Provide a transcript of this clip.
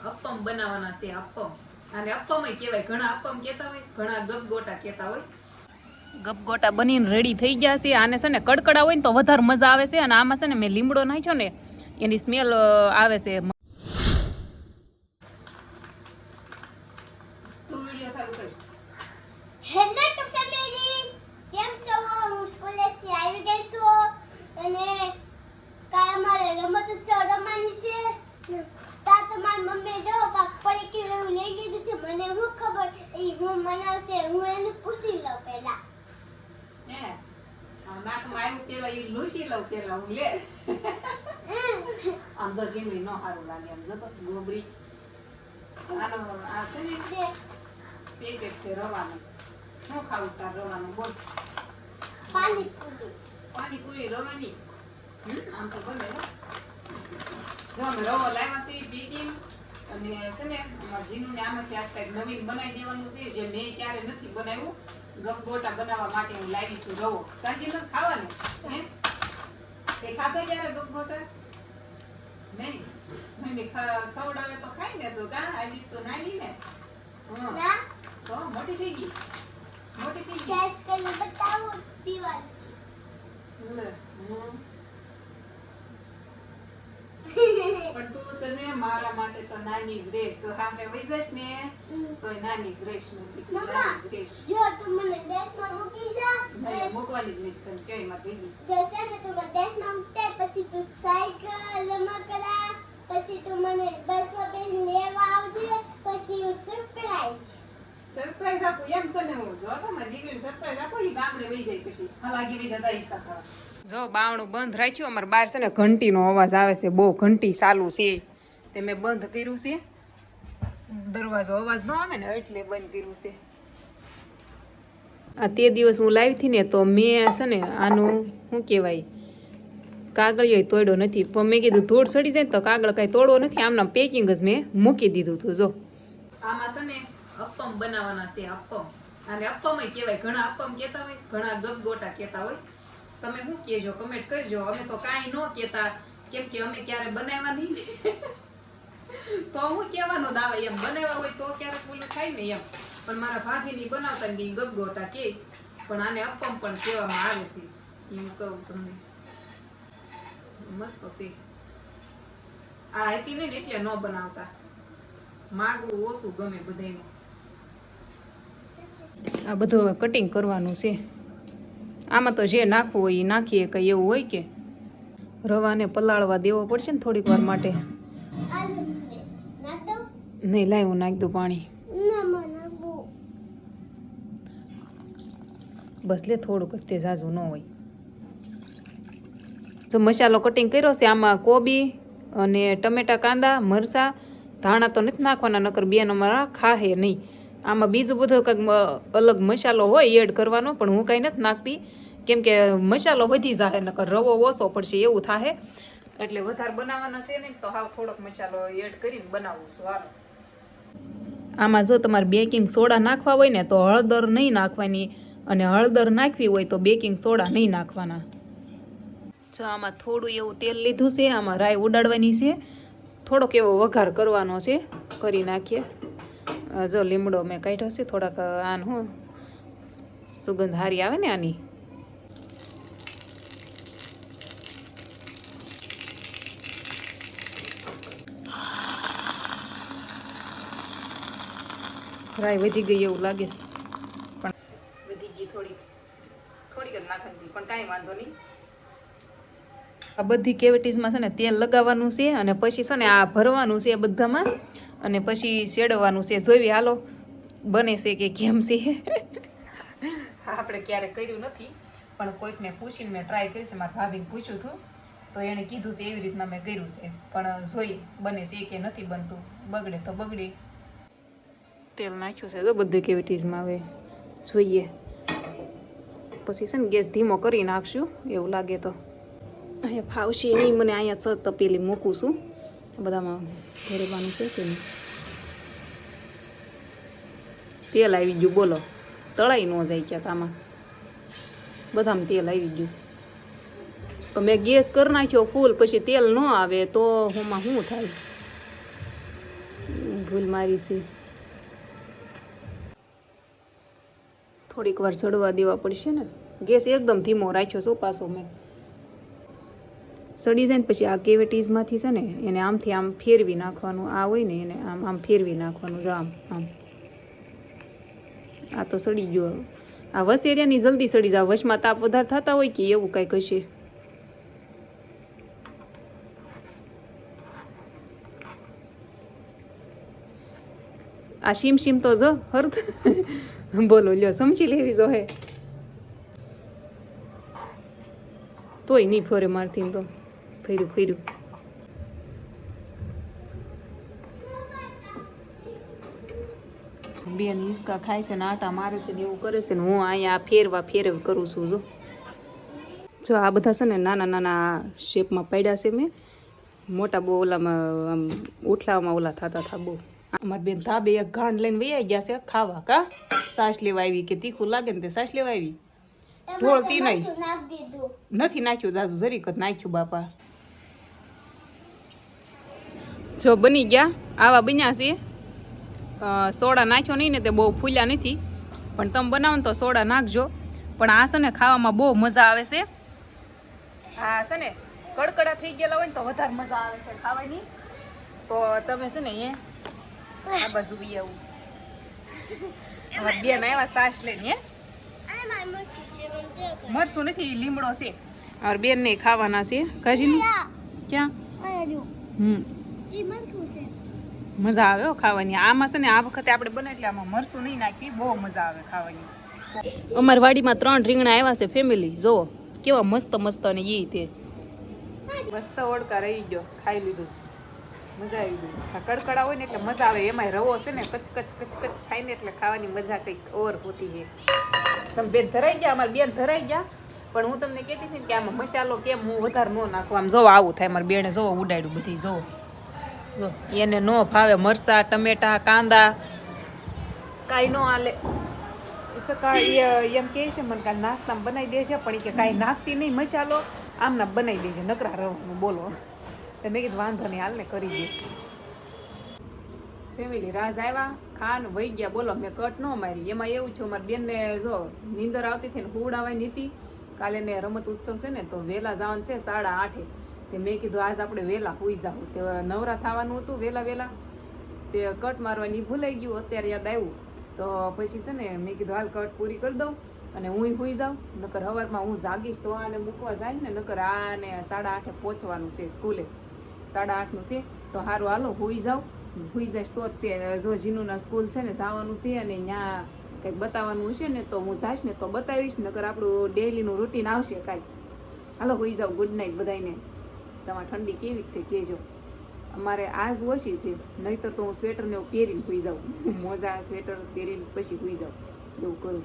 અપ્પમ બનાવવાના છે. અપ્પમ અને અપ્પમ કહેવાય. ઘણા અપ્પમ કહેતા હોય, ઘણા ગપગોટા કહેતા હોય. ગપગોટા બનીને રેડી થઈ ગયા છે. આને છે ને કડકડા હોય ને તો વધારે મજા આવે છે. અને આમાં છે ને મેં લીમડો નાખ્યો ને એની સ્મેલ આવે છે. તું વિડિયો ચાલુ કર. હેલો ટુ ફેમિલી, કેમ છો? હું સ્કૂલેથી આવી ગઈ છું અને કાલ અમારે રમત ઉત્સવ રમવાની છે. તા તમારી મમ્મી જો કાક પડી કે એવું લઈ ગયું છે. મને શું ખબર એ હું મનાવશે. હું એને પૂછી લઉં પહેલા. હે નાકમાં આવ્યું પેલા ઈ લૂસી લઉં પેલા હું લે. આમ જો જીમડી નો સારું લાગે. આમ જો તો ગોબરી આનો આ છે ને પેકેટ છે રવાનું. શું ખાવું તાર રવાનું બોલ? પાણીપુરી. પાણીપુરી રવાની. આમ તો બને હો. જો અમે રવો લાવ્યા છે બેકિંગ અને છે ને અમારા જીનુને આમાંથી આજ કંઈક નવીન બનાવી દેવાનું છે જે મેં ક્યારે નથી બનાવ્યું. ગપગોટા બનાવવા માટે હું લાવી છું રવો. તાજી નથી ખાવાનું હે? તે ખાતો ક્યારે ગપગોટા? નહીં મમ્મી ખવડાવે તો ખાઈ ને તો કા આજે તો નાની ને ના તો મોટી થઈ ગઈ. મોટી થઈ ગઈ. ટેસ્ટ કરીને બતાવો પીવાની લે પણ તું છે ને મારા માટે તો નાની જ રેશ. તો હામે વઈ જઈશ ને તો નાની જ રેશ. નથી નાની જ રેશ. જો તું મને દેશમાં મૂકી જા નહીં મૂકવાની જ નહીં. તને ક્યાંય માં થઈ ગઈ. જો છે ને તું મને દેશમાં મૂકતે પછી તું સાયકલ રમકડા પછી તું મને બસમાં બેસીને લેવા આવજે પછી હું સરપ્રાઈઝ સરપ્રાઈઝ આપું એમ તને હું જો તો મારી દીકરીને સરપ્રાઈઝ આપો એ ગામડે વઈ જાય પછી હલાગી વઈ જતા ઈસ્તા ખાવા. જો બાવણું બંધ રાખ્યું. અમારે બહાર છે ને ઘંટીનો અવાજ આવે છે. બહુ ઘંટી ચાલુ છે તે મેં બંધ કર્યું છે. દરવાજો અવાજ ન આવે ને એટલે બંધ કર્યું છે. આ તે દિવસ હું લાવી હતી ને તો મેં છે ને આનું શું કહેવાય કાગળિયો તોડ્યો નથી. પણ મેં કીધું ધૂળ સડી જાય ને તો કાગળ કાંઈ તોડવો નથી. આમના પેકિંગ જ મેં મૂકી દીધું હતું. જો આમાં છે ને અપ્પમ બનાવવાના છે. અપ્પમ અને અપ્પમ કહેવાય. ઘણા અપ્પમ કહેતા હોય, ઘણા ગપગોટા કહેતા હોય. તમે શું કહેજો કમેન્ટ કરજો. અમે તો કાંઈ ન કહેતા કેમ કે અમે ક્યારે બનાવ્યા નહીં ને તો હું કહેવાનો દાવા એમ બનાવ્યા હોય તો ક્યારેક બોલું થાય ને એમ. પણ મારા ભાભીની બનાવતા ને ગપગોટા કે પણ આને અપ્પમ પણ કહેવામાં આવે છે એમ કહું તમને. મસ્ત છે. આ હતી ને એટલે ન બનાવતા. માગવું ઓછું ગમે બધાને. આ બધું હવે કટિંગ કરવાનું છે. આમાં તો જે નાખવું હોય એ નાખીએ કંઈ એવું હોય કે રવાને પલાળવા દેવો પડશે ને થોડીક વાર માટે. નહીં લાવ હું નાખી દઉં પાણી. બસ લે થોડુંક જ તે ઝાઝું ન હોય. જો મસાલો કટિંગ કર્યો છે. આમાં કોબી અને ટમેટા કાંદા મરચાં ધાણા તો નથી નાખવાના નકર બે નંબર ખાહે નહીં. આમાં બીજું બધું કંઈક અલગ મસાલો હોય એડ કરવાનો પણ હું કાંઈ નથી નાખતી કેમ કે મસાલો વધી જાય નકર રવો ઓછો પડશે એવું થાય. એટલે વધારે બનાવવાના છે ને તો હાવ થોડોક મસાલો એડ કરીને બનાવું છું. હાલો આમાં જો તમારે બેકિંગ સોડા નાખવા હોય ને તો હળદર નહીં નાખવાની અને હળદર નાખવી હોય તો બેકિંગ સોડા નહીં નાખવાના. જો આમાં થોડું એવું તેલ લીધું છે. આમાં રાઈ ઉડાડવાની છે. થોડોક એવો વઘાર કરવાનો છે. કરી નાખીએ. જો લીમડો મેં કાઢ્યો છે. થોડાક આન હું સુગંધ હારી આવે ને આની. રાઈ વધી ગઈ એવું લાગે છે પણ વધી ગઈ થોડીક જ નાખવાની પણ કાંઈ વાંધો નહીં. આ બધી કેવિટીઝમાં છે ને તેલ લગાવવાનું છે અને પછી છે ને આ ભરવાનું છે બધામાં અને પછી શેડવાનું છે. જોઈ હાલો બને છે કે કેમ છે. આપણે ક્યારેક કર્યું નથી પણ કોઈકને પૂછીને મેં ટ્રાય કરી છે. મારા ભાભીને પૂછ્યું હતું તો એણે કીધું છે એવી રીતના મેં કર્યું છે. પણ જોઈએ બને છે કે નથી બનતું. બગડે તો બગડે. તેલ નાખ્યું છે જો બધી કેવિટીઝમાં. હવે જોઈએ પછી છે ને ગેસ ધીમો કરી નાખશું એવું લાગે તો. અહીંયા ફાવશે નહીં મને. અહીંયા તપેલી મૂકું છું. બધામાં ભરવાનું છે કે નહીં. તેલ આવી ગયું બોલો. તળાઈ ન જાય ક્યાંક આમાં. બધામાં તેલ આવી ગયું છે. તો મેં ગેસ કરી નાખ્યો ફૂલ પછી તેલ ન આવે તો હુંમાં શું થાય. ભૂલ મારી છે. થોડીક વાર સડવા દેવા પડશે ને. ગેસ એકદમ ધીમો રાખ્યો છો પાછો મેં. સડી જાય ને પછી આ કેવિટીઝમાંથી છે ને એને આમથી આમ ફેરવી નાખવાનું. આ હોય ને એને આમ આમ ફેરવી નાખવાનું. જો આમ આમ. આ તો સડી ગયો. આ વસ એરિયાની જલ્દી સડી જાય. વચમાં તાપ વધારે થતા હોય કે એવું કંઈક હશે. આ સીમ તો જો હર બોલો લ્યો સમજી લેવી જો હે તોય નહીં ફરે મારથી તો ફર્યું બેન હિસકા ખાય છે ને આટા મારે છે ને એવું કરે છે ને હું અહીંયા ફેરવ કરું છું. જો આ બધા છે ને નાના નાના શેપમાં પડ્યા છે. મેં મોટા બહુ ઓલામાં આમ ઉઠલામાં ઓલા થતા બહુ. અમારી બેન ધાબે એક ગાંઠ લઈને વૈયા ગયા છે ખાવા. કા સાસ લેવા આવી કે તીખું લાગે ને તે સાસ લેવા આવી. ઢોળતી નહીં નથી નાખ્યું જાજુ જરીક જ નાખ્યું બાપા. જો બની ગયા આવા બન્યા છે. સોડા નાખ્યો નહીં ને તે બહુ ફૂલ્યા નથી પણ તમે બનાવો ને તો સોડા નાખજો. પણ આ છે ને ખાવામાં બહુ મજા આવે છે. હા છે ને કડકડા થઈ ગયેલા હોય ને તો વધારે મજા આવે છે ખાવાની. તો તમે છે ને આ બાજુ આવું બેન આવ્યા સાસ લઈને. મરચું નથી લીમડો છે. और બેન ને ખાવાના છે કાજી ક્યાં મજા આવે ખાવાની. આમાં છે ને આ વખતે આપણે બને એટલે આમાં મરચું નહીં નાખી. બહુ મજા આવે ખાવાની. અમારી વાડીમાં 3 રીંગણા આવ્યા છે ફેમિલી. જોવો કેવા મસ્ત મસ્ત અને ઈ તે મસ્ત ઓળકા રહી ગયો. ખાઈ લીધું મજા આવી ગઈ. આ કડકડા હોય ને એટલે મજા આવે. એમાંય રવો છે ને કચ થાય ને એટલે ખાવાની મજા કંઈક ઓર હોતી છે. તમે બેન ધરાઈ ગયા. અમારી બેન ધરાઈ ગયા. પણ હું તમને કહેતી હતી કે આમાં મસાલો કેમ હું વધારે ન નાખું. આમ જોવો આવું થાય. મારી બેને જોવો ઉડાડ્યું બધી. જોવો જો એને ન ભાવે મરસા ટમેટા કાંદા કાંઈ ન હાલે. સકાળ એમ કહે છે મને કાલે નાસ્તામાં બનાવી દેજે પણ એ કે કાંઈ નાખતી નહીં મસાલો આમના બનાવી દેજે નકરા રવાનું બોલો. તો મેં કીધું વાંધો નહીં હાલ ને કરી દઈશ. ફેમિલી રાજ આવ્યા ખાન વહી ગયા. બોલો મેં કટ ન મારી. એમાં એવું છે અમારી બેનને જો નીંદર આવતી હતી ને હુવડાવાની હતી. કાલે ને રમત ઉત્સવ છે ને તો વહેલા જવાનું છે 8:30. તે મેં કીધું આજ આપણે વહેલા હોઈ જાવ. તે નવરા થવાનું હતું વહેલા તે કટ મારવાની ભૂલાઈ ગયું. અત્યારે યાદ આવ્યું તો પછી છે ને મેં કીધું હાલ કટ પૂરી કરી દઉં અને હું હોઈ જાઉં. નકર સવારમાં હું જાગીશ તો આને મૂકવા જાય ને. નકર આને 8:30 પહોંચવાનું છે સ્કૂલે. 8:30 છે તો સારું હાલો હોઈ જાઉં. હોઈ જઈશ તો અત્યારે જો જીનુના સ્કૂલ છે ને જવાનું છે અને ત્યાં કંઈક બતાવવાનું હશે ને તો હું જઈશ ને તો બતાવીશ. નકર આપણું ડેઈલીનું રૂટીન આવશે કાંઈ. હાલો હોઈ જાઉં. ગુડ નાઇટ બધાને. તમારે ઠંડી કેવી છે કહેજો. અમારે આજ ઓછી છે નહીંતર તો હું સ્વેટરને એવું પહેરીને હોઈ જાઉં. મોજા સ્વેટર પહેરીને પછી હોઈ જાઉં એવું કરું.